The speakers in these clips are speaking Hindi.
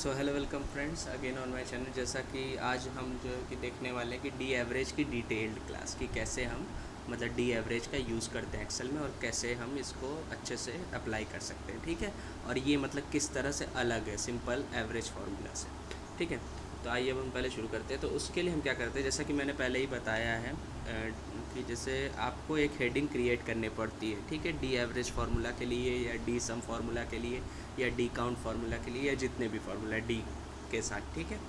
So hello welcome friends again on my channel. जैसा कि आज हम जो है कि देखने वाले हैं कि डी एवरेज की डिटेल्ड क्लास की कैसे हम मतलब डी एवरेज का यूज़ करते हैं एक्सेल में और कैसे हम इसको अच्छे से अप्लाई कर सकते हैं। ठीक है, और ये मतलब किस तरह से अलग है सिंपल एवरेज फार्मूला से। ठीक है, तो आइए अब हम पहले शुरू करते हैं। तो उसके लिए हम क्या करते हैं, जैसा कि मैंने पहले ही बताया है कि जैसे आपको एक हेडिंग क्रिएट करनी पड़ती है। ठीक है, डी एवरेज फार्मूला के लिए या डी सम फार्मूला के लिए या डी काउंट फार्मूला के लिए या जितने भी फार्मूला डी के साथ। ठीक है,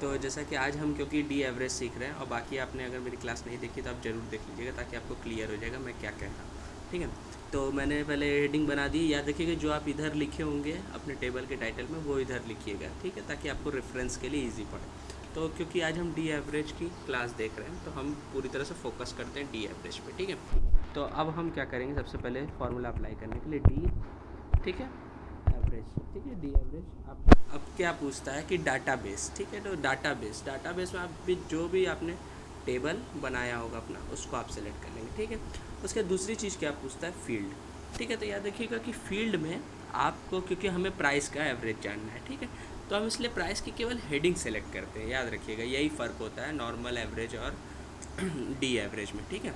तो जैसा कि आज हम क्योंकि डी एवरेज सीख रहे हैं और बाकी आपने अगर मेरी क्लास नहीं देखी तो आप ज़रूर देख लीजिएगा ताकि आपको क्लियर हो जाएगा मैं क्या कह रहा हूँ। ठीक है, तो मैंने पहले हेडिंग बना दी। याद रखिएगा जो आप इधर लिखे होंगे अपने टेबल के टाइटल में वो इधर लिखिएगा। ठीक है, ताकि आपको रेफरेंस के लिए ईजी पड़े। तो क्योंकि आज हम डी एवरेज की क्लास देख रहे हैं तो हम पूरी तरह से फोकस करते हैं डी एवरेज पे। ठीक है, तो अब हम क्या करेंगे, सबसे पहले फार्मूला अप्लाई करने के लिए डी, ठीक है, एवरेज। ठीक है, डी एवरेज। अब क्या पूछता है कि डाटाबेस। ठीक है, तो डाटाबेस में आप भी जो भी आपने टेबल बनाया होगा अपना उसको आप सेलेक्ट कर लेंगे। ठीक है, उसके दूसरी चीज़ क्या पूछता है, फील्ड। ठीक है, तो याद रखिएगा कि फील्ड में आपको, क्योंकि हमें प्राइस का एवरेज जानना है, ठीक है, तो हम इसलिए प्राइस की केवल हेडिंग सेलेक्ट करते हैं। याद रखिएगा यही फ़र्क होता है नॉर्मल एवरेज और डी एवरेज में। ठीक है,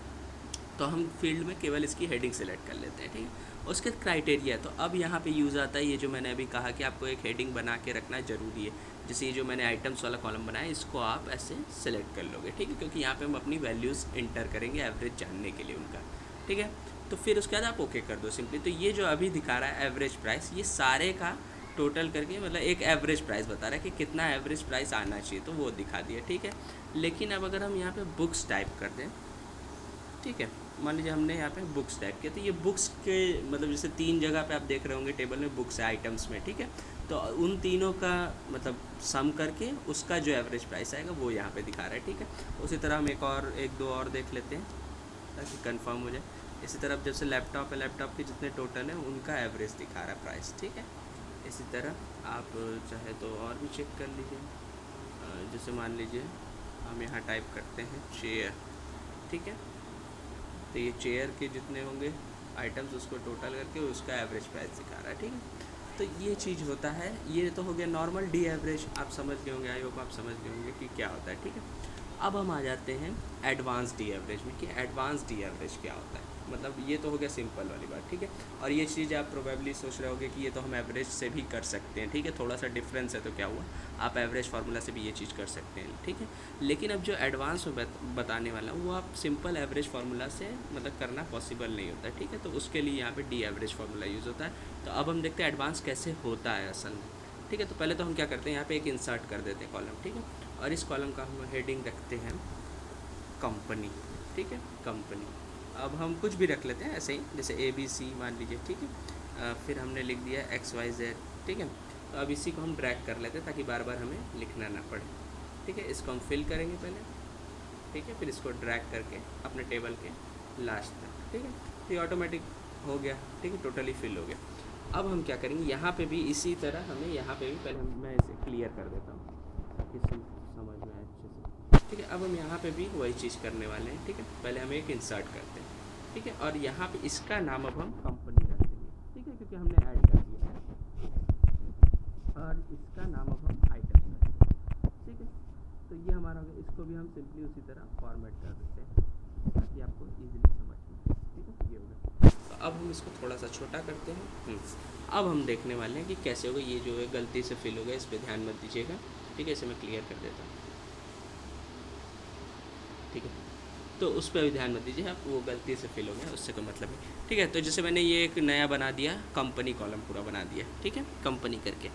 तो हम फील्ड में केवल इसकी हेडिंग सेलेक्ट कर लेते हैं। ठीक है, उसके क्राइटेरिया, तो अब यहाँ पे यूज़ आता है ये जो मैंने अभी कहा कि आपको एक हेडिंग बना के रखना ज़रूरी है। जैसे ये जो मैंने आइटम्स वाला कॉलम बनाया इसको आप ऐसे सेलेक्ट कर लोगे। ठीक है, क्योंकि यहाँ पे हम अपनी वैल्यूज़ इंटर करेंगे एवरेज जानने के लिए उनका। ठीक है, तो फिर उसके बाद आप ओके कर दो सिंपली। तो ये जो अभी दिखा रहा है एवरेज प्राइस, ये सारे का टोटल करके मतलब एक एवरेज प्राइस बता रहा है कि कितना एवरेज प्राइस आना चाहिए, तो वो दिखा दिया। ठीक है, लेकिन अब अगर हम यहाँ पे बुक्स टाइप कर दें, ठीक है, मान लीजिए हमने यहाँ पे बुक्स टाइप किया, तो ये बुक्स के मतलब जैसे 3 जगह पे आप देख रहे होंगे टेबल में बुक्स है आइटम्स में। ठीक है, तो उन तीनों का मतलब सम करके उसका जो एवरेज प्राइस आएगा वो यहाँ पे दिखा रहा है। ठीक है, उसी तरह हम एक दो और देख लेते हैं ताकि कंफर्म हो जाए। इसी तरह जैसे लैपटॉप है, लैपटॉप के जितने टोटल हैं उनका एवरेज दिखा रहा है प्राइस। ठीक है, इसी तरह आप चाहे तो और भी चेक कर लीजिए। जैसे मान लीजिए हम यहाँ टाइप करते हैं चेयर। ठीक है, तो ये चेयर के जितने होंगे आइटम्स उसको टोटल करके उसका एवरेज प्राइस दिखा रहा है। ठीक है, तो ये चीज़ होता है। ये तो हो गया नॉर्मल डी एवरेज, आप समझ गए होंगे, आई होप आप समझ गए होंगे कि क्या होता है। ठीक है, अब हम आ जाते हैं एडवांस डी एवरेज में कि एडवांस डी एवरेज क्या होता है। मतलब ये तो हो गया सिंपल वाली बात। ठीक है, और ये चीज़ आप प्रोबेबली सोच रहे होगे कि ये तो हम एवरेज से भी कर सकते हैं। ठीक है, थोड़ा सा डिफरेंस है तो क्या हुआ, आप एवरेज फार्मूला से भी ये चीज़ कर सकते हैं। ठीक है, लेकिन अब जो एडवांस में बताने वाला हूँ वो आप सिंपल एवरेज फार्मूला से मतलब करना पॉसिबल नहीं होता है। ठीक है, तो उसके लिए यहाँ पे डी एवरेज फार्मूला यूज़ होता है। तो अब हम देखते हैं एडवांस कैसे होता है असल में। ठीक है, तो पहले तो हम क्या करते हैं, यहाँ पे एक इंसर्ट कर देते हैं कॉलम। ठीक है, और इस कॉलम का हम हेडिंग रखते हैं कंपनी। ठीक है, कंपनी। अब हम कुछ भी रख लेते हैं ऐसे ही, जैसे ABC मान लीजिए। ठीक है, फिर हमने लिख दिया XYZ। ठीक है, तो अब इसी को हम ड्रैग कर लेते हैं ताकि बार बार हमें लिखना ना पड़े। ठीक है, इसको हम फिल करेंगे पहले। ठीक है, फिर इसको ड्रैग करके अपने टेबल के लास्ट तक। ठीक है, तो ये ऑटोमेटिक हो गया। ठीक है, टोटली फिल हो गया। अब हम क्या करेंगे, यहाँ पे भी इसी तरह हमें यहाँ पे भी पहले मैं इसे क्लियर कर देता हूँ ताकि समझ में आए अच्छे से। ठीक है, अब हम यहाँ पे भी वही चीज़ करने वाले हैं। ठीक है, पहले हम एक इंसर्ट करते हैं। ठीक है, और यहाँ पे इसका नाम अब हम कंपनी रख देंगे। ठीक है, क्योंकि हमने ऐड कर दिया है, और इसका नाम अब हम आइटम कर देंगे। ठीक है, तो ये हमारा हो गया। इसको भी हम सिंपली उसी तरह फॉर्मेट कर देते हैं ताकि आपको ईजिली समझ में। ठीक है, ये हो गया। तो अब हम इसको थोड़ा सा छोटा करते हैं। अब हम देखने वाले हैं कि कैसे होगा। ये जो है गलती से फिल हो गया, इस पर ध्यान मत दीजिएगा। ठीक है, इसे मैं क्लियर कर देता हूँ। ठीक है, तो उस पर भी ध्यान मत दीजिए, आप वो गलती से फिल हो गया उससे कोई मतलब नहीं। ठीक है, तो जैसे मैंने ये एक नया बना दिया कंपनी, कॉलम पूरा बना दिया। ठीक है, कंपनी करके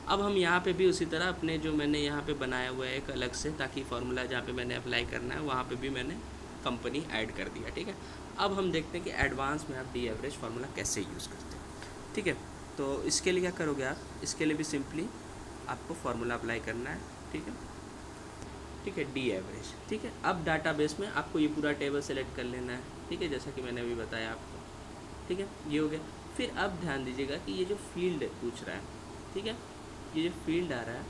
अब हम यहाँ पे भी उसी तरह अपने जो मैंने यहाँ पे बनाया हुआ है एक अलग से, ताकि फार्मूला जहाँ पे मैंने अप्लाई करना है वहाँ पे भी मैंने कंपनी ऐड कर दिया। ठीक है, अब हम देखते हैं कि एडवांस में आप डी एवरेज फार्मूला कैसे यूज़ करते हैं। ठीक है, तो इसके लिए क्या करोगे आप, इसके लिए भी सिंपली आपको फार्मूला अप्लाई करना है। ठीक है, ठीक है, डी एवरेज। ठीक है, अब डाटाबेस में आपको ये पूरा टेबल सेलेक्ट कर लेना है। ठीक है, जैसा कि मैंने अभी बताया आपको। ठीक है, ये हो गया। फिर अब ध्यान दीजिएगा कि ये जो फील्ड पूछ रहा है, ठीक है, ये जो फील्ड आ रहा है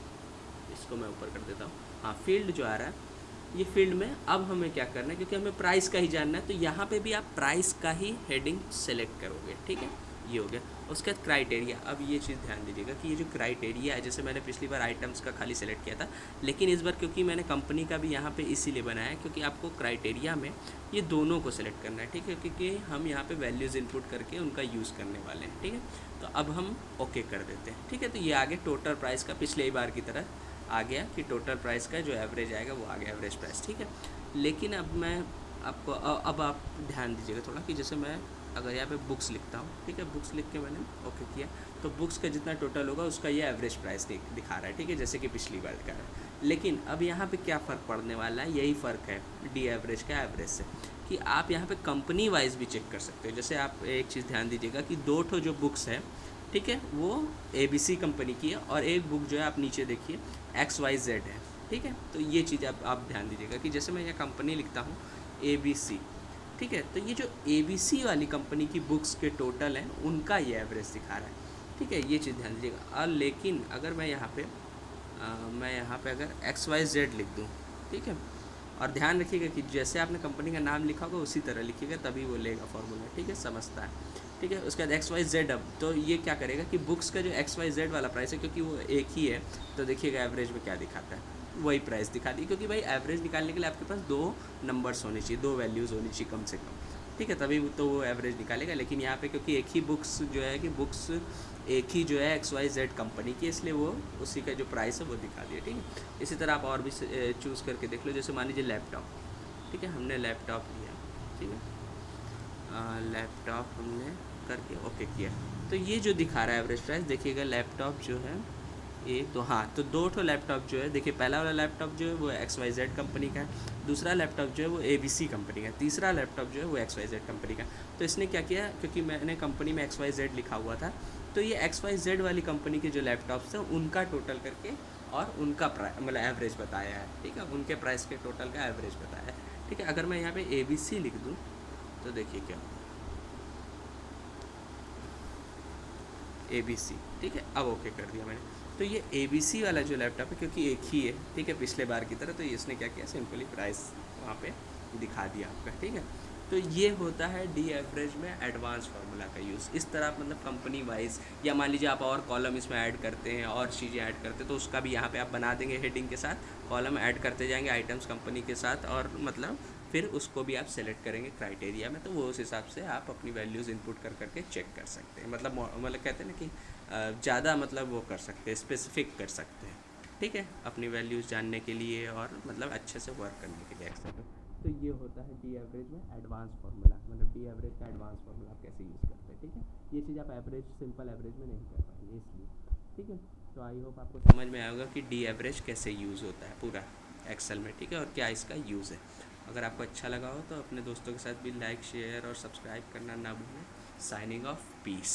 इसको मैं ऊपर कर देता हूँ। हाँ, फील्ड जो आ रहा है, ये फील्ड में अब हमें क्या करना है, क्योंकि हमें प्राइस का ही जानना है, तो यहाँ पे भी आप प्राइस का ही हेडिंग सेलेक्ट करोगे। ठीक है, ये हो गया। उसके बाद क्राइटेरिया, अब ये चीज़ ध्यान दीजिएगा कि ये जो क्राइटेरिया है, जैसे मैंने पिछली बार आइटम्स का खाली सेलेक्ट किया था, लेकिन इस बार क्योंकि मैंने कंपनी का भी यहाँ पे इसीलिए बनाया है क्योंकि आपको क्राइटेरिया में ये दोनों को सेलेक्ट करना है, ठीक है, क्योंकि हम यहाँ पे वैल्यूज़ इनपुट करके उनका यूज़ करने वाले हैं, ठीक है। तो अब हम ओके कर देते हैं, ठीक है। तो ये आगे टोटल प्राइस का पिछले बार की तरह आ गया कि टोटल प्राइस का जो एवरेज आएगा वो आ गया एवरेज प्राइस, ठीक है। लेकिन अब मैं आपको अब आप ध्यान दीजिएगा थोड़ा कि जैसे मैं अगर यहाँ पे बुक्स लिखता हूँ, ठीक है, बुक्स लिख के मैंने ओके किया, तो बुक्स का जितना टोटल होगा उसका ये एवरेज प्राइस दिखा रहा है, ठीक है, जैसे कि पिछली बार दिखा रहा है। लेकिन अब यहाँ पे क्या फ़र्क पड़ने वाला है, यही फ़र्क है डी एवरेज का एवरेज से, कि आप यहाँ पे कंपनी वाइज भी चेक कर सकते हो। जैसे आप एक चीज़ ध्यान दीजिएगा कि 2 ठो जो बुक्स है, ठीक है, वो ABC कंपनी की है, और एक बुक जो है आप नीचे देखिए XYZ है, ठीक है। तो ये चीज़ आप ध्यान दीजिएगा कि जैसे मैं यहाँ कंपनी लिखता हूँ ABC, ठीक है, तो ये जो ABC वाली कंपनी की बुक्स के टोटल हैं उनका ये एवरेज दिखा रहा है, ठीक है, ये चीज़ ध्यान दीजिएगा। और लेकिन अगर मैं यहाँ पे अगर XYZ लिख दूँ, ठीक है, और ध्यान रखिएगा कि जैसे आपने कंपनी का नाम लिखा होगा उसी तरह लिखिएगा, तभी वो लेगा फॉर्मूला, ठीक है, समझता है, ठीक है। उसके बाद XYZ, अब तो ये क्या करेगा कि बुक्स का जो XYZ वाला प्राइस है, क्योंकि वो एक ही है, तो देखिएगा एवरेज में क्या दिखाता है, वही प्राइस दिखा दी, क्योंकि भाई एवरेज निकालने के लिए आपके पास 2 नंबर्स होने चाहिए, 2 वैल्यूज़ होनी चाहिए कम से कम, ठीक है, तभी तो वो एवरेज निकालेगा। लेकिन यहाँ पे क्योंकि एक ही बुक्स जो है कि बुक्स एक ही जो है XYZ कंपनी की, इसलिए वो उसी का जो प्राइस है वो दिखा दिया, ठीक है। इसी तरह आप और भी चूज़ करके देख लो, जैसे मान लीजिए लैपटॉप, ठीक है, हमने लैपटॉप लिया, ठीक है, लैपटॉप हमने करके ओके किया, तो ये जो दिखा रहा है एवरेज प्राइस, देखिएगा लैपटॉप जो है एक तो, हाँ, तो 2 ठो लैपटॉप जो है, देखिए पहला वाला लैपटॉप जो है वो XYZ कंपनी का है, दूसरा लैपटॉप जो है वो ABC कंपनी का है, तीसरा लैपटॉप जो है वो XYZ कंपनी का है। तो इसने क्या किया, क्योंकि मैंने कंपनी में XYZ लिखा हुआ था, तो ये XYZ वाली कंपनी के जो लैपटॉप्स हैं उनका टोटल करके और उनका मतलब एवरेज बताया है, ठीक है, उनके प्राइस के टोटल का एवरेज बताया है, ठीक है। अगर मैं यहाँ पे ABC लिख दूँ तो देखिए क्या ABC, ठीक है, अब ओके कर दिया मैंने। तो ये ABC वाला जो लैपटॉप है, क्योंकि एक ही है, ठीक है, पिछले बार की तरह, तो इसने क्या किया, सिंपली प्राइस वहाँ पे दिखा दिया आपका, ठीक है। तो ये होता है डी एवरेज में एडवांस फार्मूला का यूज़। इस तरह आप मतलब कंपनी वाइज, या मान लीजिए आप और कॉलम इसमें ऐड करते हैं और चीज़ें ऐड करते हैं, तो उसका भी यहाँ पे आप बना देंगे हेडिंग के साथ, कॉलम ऐड करते जाएंगे आइटम्स कंपनी के साथ, और मतलब फिर उसको भी आप सेलेक्ट करेंगे क्राइटेरिया में, तो वो उस हिसाब से आप अपनी वैल्यूज़ इनपुट कर करके चेक कर सकते हैं। मतलब कहते हैं ना कि ज़्यादा मतलब वो कर सकते हैं, स्पेसिफिक कर सकते हैं, ठीक है, अपनी वैल्यूज़ जानने के लिए और मतलब अच्छे से वर्क करने के लिए एक्सेल में। तो ये होता है डी एवरेज में एडवांस फार्मूला, मतलब डी एवरेज का एडवांस फार्मूला आप कैसे यूज़ करते हैं, ठीक है। ये चीज़ आप एवरेज सिंपल एवरेज में नहीं कर पाएंगे, इसलिए, ठीक है। तो आई होप आपको समझ में आएगा कि डी एवरेज कैसे यूज़ होता है पूरा एक्सेल में, ठीक है, और क्या इसका यूज़ है। अगर आपको अच्छा लगा हो तो अपने दोस्तों के साथ भी लाइक, शेयर और सब्सक्राइब करना ना भूलें। Signing off, piece.